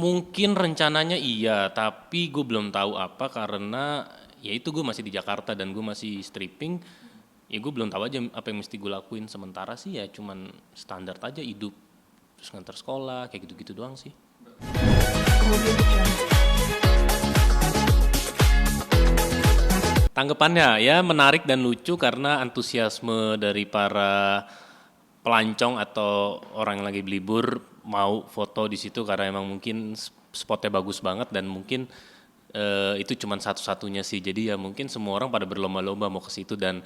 Mungkin rencananya iya, tapi gue belum tahu apa karena ya itu gue masih di Jakarta dan gue masih stripping. Ya gue belum tahu aja apa yang mesti gue lakuin sementara sih ya cuman standar aja hidup terus ngantar sekolah kayak gitu-gitu doang sih. Tanggapannya ya menarik dan lucu karena antusiasme dari para pelancong atau orang yang lagi berlibur mau foto di situ karena emang mungkin spotnya bagus banget dan mungkin itu cuma satu-satunya sih. Jadi ya mungkin semua orang pada berlomba-lomba mau ke situ dan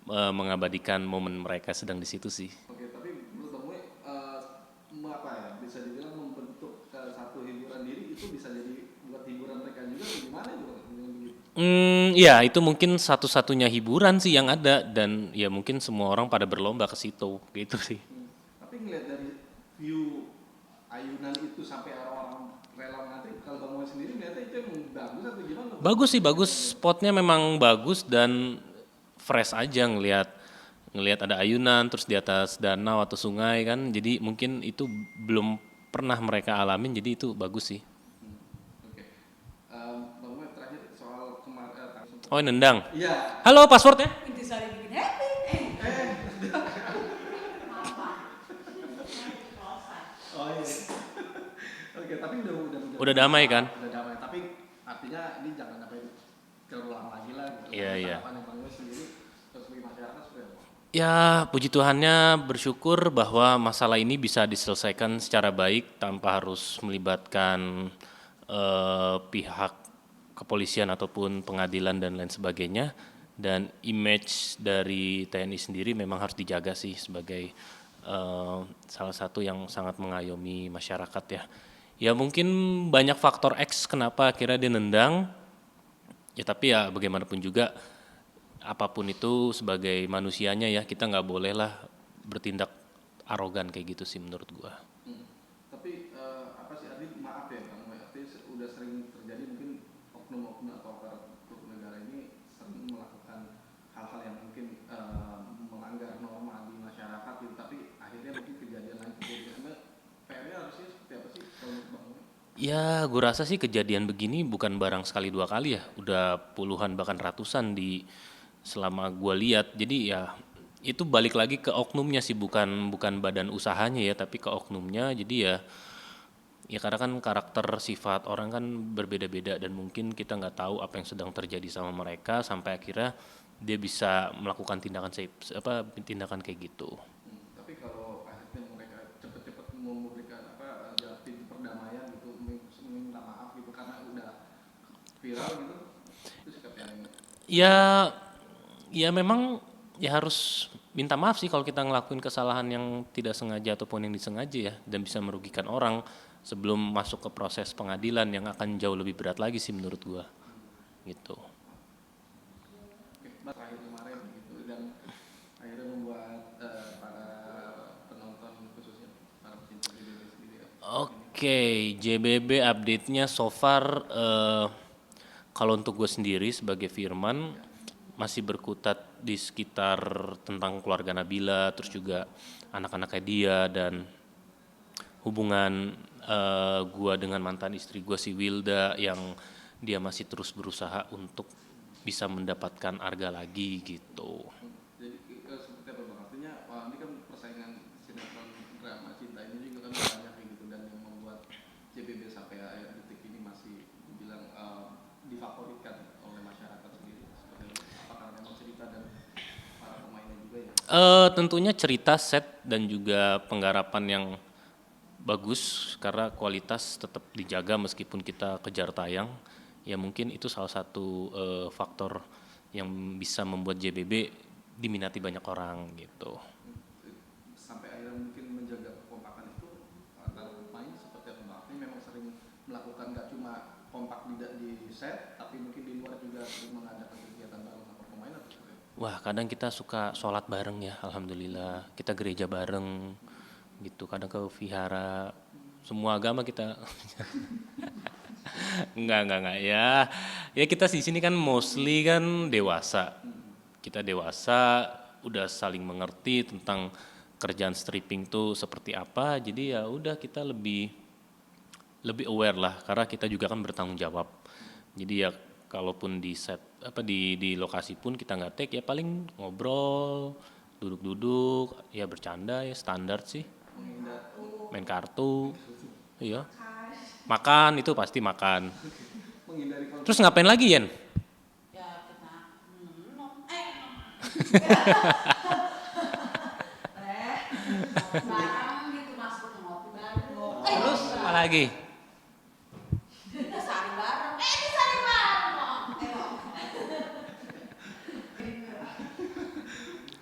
mengabadikan momen mereka sedang di situ sih. Oke, tapi menurut kamu apa ya? Bisa dibilang membentuk satu hiburan diri itu bisa jadi buat hiburan mereka juga atau gimana juga dengan begitu? Ya itu mungkin satu-satunya hiburan sih yang ada dan ya mungkin semua orang pada berlomba ke situ gitu sih. Tapi ngeliat dari view ayunan itu sampai orang-orang rela ngantri, kalau kamu sendiri ngeliatnya itu emang bagus atau gimana? Bagus sih, bagus. Spotnya memang bagus dan fresh aja ngelihat ngelihat ada ayunan terus di atas danau atau sungai kan. Jadi mungkin itu belum pernah mereka alamin jadi itu bagus sih. Oke. Bang Mat, terakhir soal kemarin Oh, nendang. iya. Halo, pasportnya? Intisari bikin happy. Oh iya. Oke, tapi Udah damai kan? udah damai. Tapi artinya ini jangan sampai terulang lagi lah gitu. Iya, iya. Harapan Bang Mat sendiri terus sebagai masyarakat seperti apa? Ya, puji Tuhannya bersyukur bahwa masalah ini bisa diselesaikan secara baik tanpa harus melibatkan pihak kepolisian ataupun pengadilan dan lain sebagainya. Dan image dari TNI sendiri memang harus dijaga sih sebagai salah satu yang sangat mengayomi masyarakat ya. Ya mungkin banyak faktor X kenapa akhirnya dia nendang. Ya tapi ya bagaimanapun juga apapun itu sebagai manusianya ya kita nggak boleh lah bertindak arogan kayak gitu sih menurut gua. Tapi apa sih Adi, maaf ya Bang Mat, artinya udah sering terjadi mungkin oknum-oknum atau aparatur negara ini sering melakukan hal-hal yang mungkin melanggar norma di masyarakat gitu, tapi akhirnya mungkin kejadian lain terjadi. PR-nya harusnya seperti apa sih kalau menurut Bang Mat? Ya gua rasa sih kejadian begini bukan barang sekali dua kali ya, udah puluhan bahkan ratusan di selama gua lihat. Jadi ya itu balik lagi ke oknumnya sih bukan bukan badan usahanya ya tapi ke oknumnya. Jadi ya karena kan karakter sifat orang kan berbeda-beda dan mungkin kita nggak tahu apa yang sedang terjadi sama mereka sampai akhirnya dia bisa melakukan tindakan kayak gitu. Tapi kalau akhirnya mereka cepet-cepet memberikan jalan pintu perdamaian gitu, minta maaf gitu karena udah viral gitu, itu sikap yang Ya ya memang ya harus minta maaf sih kalau kita ngelakuin kesalahan yang tidak sengaja ataupun yang disengaja ya dan bisa merugikan orang sebelum masuk ke proses pengadilan yang akan jauh lebih berat lagi sih menurut gua gitu. terakhir kemarin gitu dan akhirnya membuat para penonton khususnya para pecinta BBB sendiri ya. Oke, JBB update-nya so far kalau untuk gue sendiri sebagai Firman masih berkutat di sekitar tentang keluarga Nabila terus juga anak-anaknya dia dan hubungan gue dengan mantan istri gue si Wilda yang dia masih terus berusaha untuk bisa mendapatkan Arga lagi gitu. Jadi seperti apa bang? Artinya wah, ini kan persaingan sinetron drama cinta ini juga kan banyak kayak gitu dan yang membuat CBB sampai akhir detik ini masih dibilang difavoritkan oleh masyarakat sendiri. Seperti itu. Apa karena memang cerita dan para pemainnya juga ya? Tentunya cerita set dan juga penggarapan yang bagus karena kualitas tetap dijaga meskipun kita kejar tayang. Ya mungkin itu salah satu faktor yang bisa membuat JBB diminati banyak orang gitu. Sampai akhirnya mungkin menjaga kekompakan itu antara pemain seperti apa bang? Ini memang sering melakukan gak cuma kompak di set, tapi mungkin di luar juga sering mengadakan kegiatan bareng sama pemain atau seperti apa? Wah kadang kita suka sholat bareng ya alhamdulillah. Kita gereja bareng gitu. Kadang ke vihara semua agama kita. Enggak ya. Ya kita di sini kan mostly kan dewasa. Kita dewasa udah saling mengerti tentang kerjaan stripping tuh seperti apa. Jadi ya udah kita lebih lebih aware lah karena kita juga kan bertanggung jawab. Jadi ya kalaupun di set apa di lokasi pun kita nggak take ya paling ngobrol, duduk-duduk, ya bercanda ya standar sih. menghindar Main kartu, iya. Makan itu pasti makan. menghindari konflik. Terus ngapain lagi Yen? Ya kita minum, barang gitu masuk ke ngopi bareng. Terus apa lagi? Kita saling bareng. Kita saling bareng. Ayo.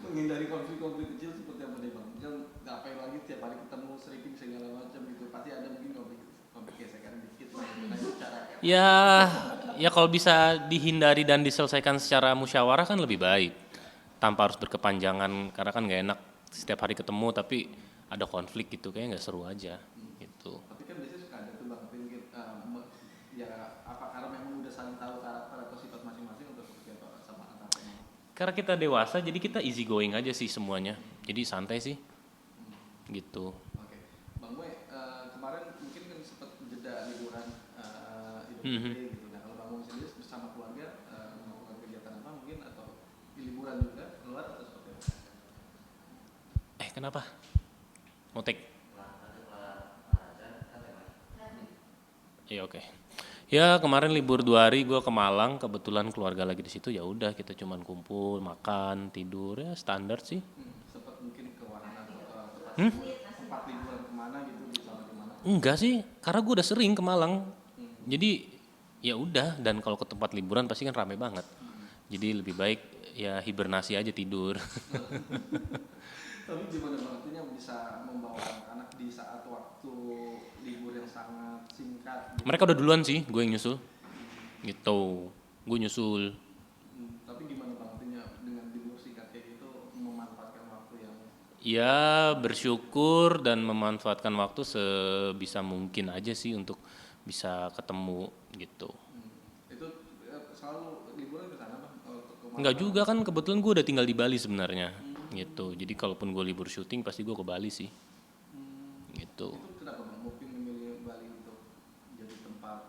Menghindari konflik-konflik kecil seperti apa nih bang? Misal ngapain lagi tiap hari ketemu sering segala macam gitu, pasti ada mungkin konflik gesekan dikit lah. Gimana cara? Ya kalau bisa dihindari dan diselesaikan secara musyawarah kan lebih baik. Tanpa harus berkepanjangan karena kan nggak enak setiap hari ketemu tapi ada konflik gitu kayaknya nggak seru aja gitu. Tapi kan biasanya suka ada tuh bang, mungkin ya apa karena memang udah saling tahu karakter atau sifat masing-masing untuk seperti apa sama antar teman. Karena kita dewasa jadi kita easy going aja sih semuanya. Jadi santai sih gitu. Oke, bang Boy, kemarin mungkin kan sempat jeda liburan Idul Mhm. Fitri gitu. Nah kalau bang Boy sendiri bersama keluarga melakukan kegiatan apa mungkin atau di liburan juga keluar atau seperti apa? Kenapa? Mau take? Iya oke. Ya kemarin libur 2 hari gue ke Malang kebetulan keluarga lagi di situ ya udah kita cuman kumpul makan tidur ya standar sih. Sempat mungkin ke wahana atau Hmm? tempat liburan kemana gitu di sana di mana? Enggak sih karena gue udah sering ke Malang. Jadi ya udah dan kalau ke tempat liburan pasti kan rame banget. Jadi lebih baik ya hibernasi aja tidur. Tapi gimana bang, artinya bisa membawa anak di saat waktu libur yang sangat singkat gitu. Mereka udah duluan sih gue yang nyusul. Gitu. Gue nyusul. Tapi gimana bang, artinya dengan libur singkat kayak gitu memanfaatkan waktu yang Ya bersyukur dan memanfaatkan waktu sebisa mungkin aja sih untuk bisa ketemu gitu. itu selalu liburan ke sana bang untuk ke Enggak juga kan kebetulan gue udah tinggal di Bali sebenarnya gitu. Jadi kalaupun gue libur syuting pasti gue ke Bali sih gitu. itu kenapa bang mungkin memilih Bali untuk jadi tempat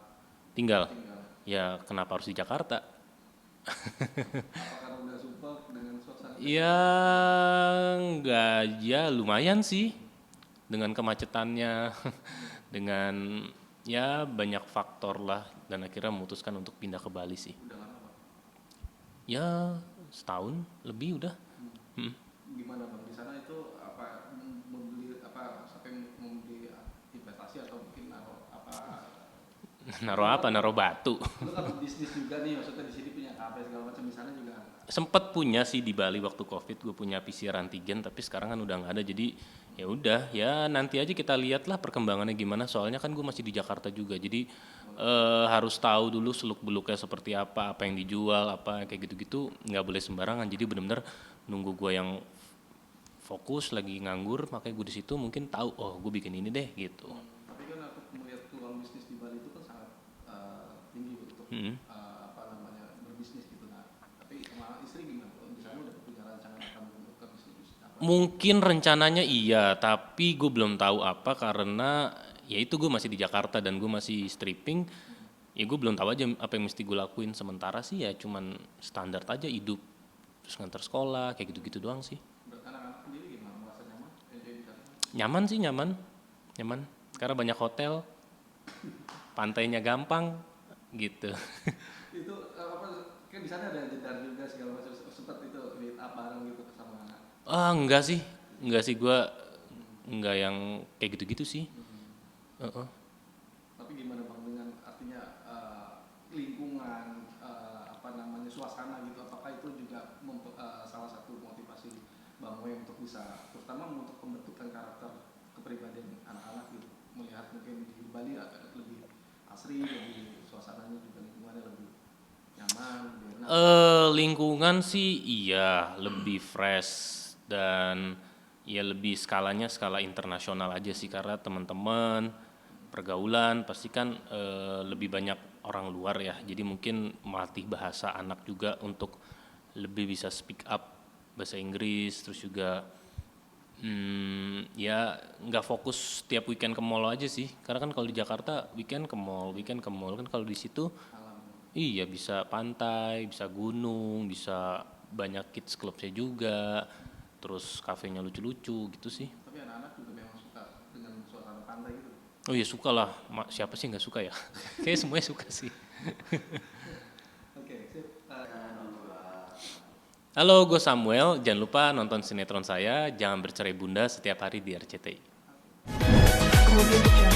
Tinggal tinggal? ya kenapa harus di Jakarta? Apa karena udah sumpah dengan suasana? Ya enggak ya lumayan sih dengan kemacetannya dengan ya banyak faktor lah dan akhirnya memutuskan untuk pindah ke Bali sih. Udah lama bang. Ya setahun lebih udah. Gimana bang di sana itu apa membeli apa sampai membeli investasi atau mungkin naruh apa? Naruh apa? Naruh batu. Lu kan bisnis juga nih, maksudnya di sini punya kafe segala macam, di sana juga. Sempet punya sih di Bali waktu Covid gue punya PCR antigen tapi sekarang kan udah nggak ada jadi ya udah ya nanti aja kita lihat lah perkembangannya gimana soalnya kan gue masih di Jakarta juga jadi harus tahu dulu seluk beluknya seperti apa yang dijual apa kayak gitu-gitu nggak boleh sembarangan jadi benar-benar nunggu gue yang fokus lagi nganggur makanya gue di situ mungkin tahu oh gue bikin ini deh gitu. Tapi kan aku melihat peluang bisnis di Bali itu kan sangat tinggi untuk apa namanya berbisnis gitu. Nah, tapi sama istri gimana? Kalau di sana udah punya rancangan akan membuka bisnis apa? Mungkin rencananya iya, tapi gue belum tahu apa karena ya itu gue masih di Jakarta dan gue masih stripping. Ya gue belum tahu aja apa yang mesti gue lakuin sementara sih ya cuman standar aja hidup terus ngantar sekolah kayak gitu-gitu doang sih. Anak-anak sendiri gimana? Merasa nyaman? Enjoy di sana? Nyaman sih nyaman karena banyak hotel, pantainya gampang gitu. Itu apa? Kan di sana ada jedar juga segala macam. Sempat itu meet up bareng gitu sama anak. Enggak sih gue enggak yang kayak gitu-gitu sih. Heeh. Tapi gimana bang dengan artinya lingkungan apa namanya suasana gitu, apakah itu juga salah satu motivasi bang Wei untuk bisa terutama untuk pembentukan karakter kepribadian anak-anak gitu, melihat mungkin di Bali agak lebih asri, lebih suasananya juga lingkungannya lebih nyaman, lebih enak. Lingkungan sih iya lebih fresh dan ya lebih skalanya skala internasional aja sih karena teman-teman pergaulan pasti kan lebih banyak orang luar ya jadi mungkin melatih bahasa anak juga untuk lebih bisa speak up bahasa Inggris terus juga ya nggak fokus tiap weekend ke mall aja sih. Karena kan kalau di Jakarta weekend ke mall kan kalau di situ iya bisa pantai, bisa gunung, bisa banyak kids clubnya juga, terus kafenya lucu-lucu gitu sih. Tapi anak-anak juga memang suka dengan suasana pantai gitu. Oh iya suka lah, siapa sih nggak suka ya? Kayaknya semuanya suka sih. Oke, sip. Halo, gue Samuel. Jangan lupa nonton sinetron saya, Jangan Bercerai Bunda setiap hari di RCTI. Audio Jungle.